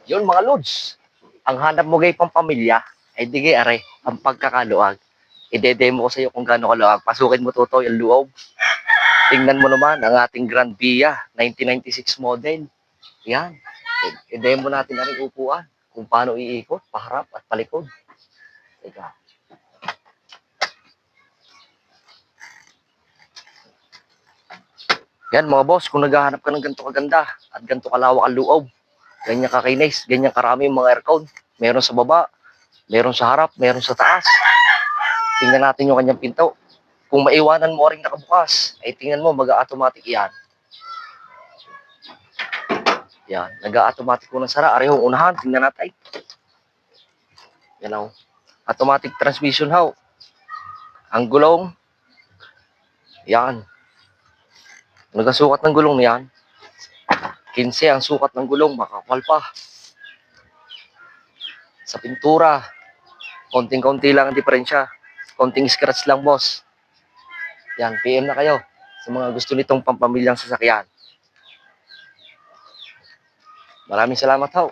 Yun mga lods. Ang hanap mo gay pang pamilya, ay di gay are, ang pagkakaluag. Ide-demo ko sa iyo kung gaano kaluag. Pasukin mo to yung loob. Tingnan mo naman ang ating Grand Via 1996 model. Yan. I-demo natin na rin upuan kung paano iikot, paharap at palikod. Teka. Yan mga boss, kung naghahanap ka ng ganito kaganda at ganito kalawak ang loob, ganyan kakinis, ganyan karami yung mga aircon. Meron sa baba, meron sa harap, meron sa taas. Tingnan natin yung kanyang pinto. Kung maiwanan mo rin nakabukas, ay tingnan mo, mag-automatic yan. Yan, nag-automatic ko ng sara. Arehong unahan, tingnan natin. Yan o. Automatic transmission how. Ang gulong. Yan. Nagasukat ng gulong niyan. 15 ang sukat ng gulong, makapal pa. Sa pintura, konting-konti lang ang diferensya. Konting scratch lang, boss. Yan, PM na kayo sa mga gusto nitong pampamilyang sasakyan. Maraming salamat ho.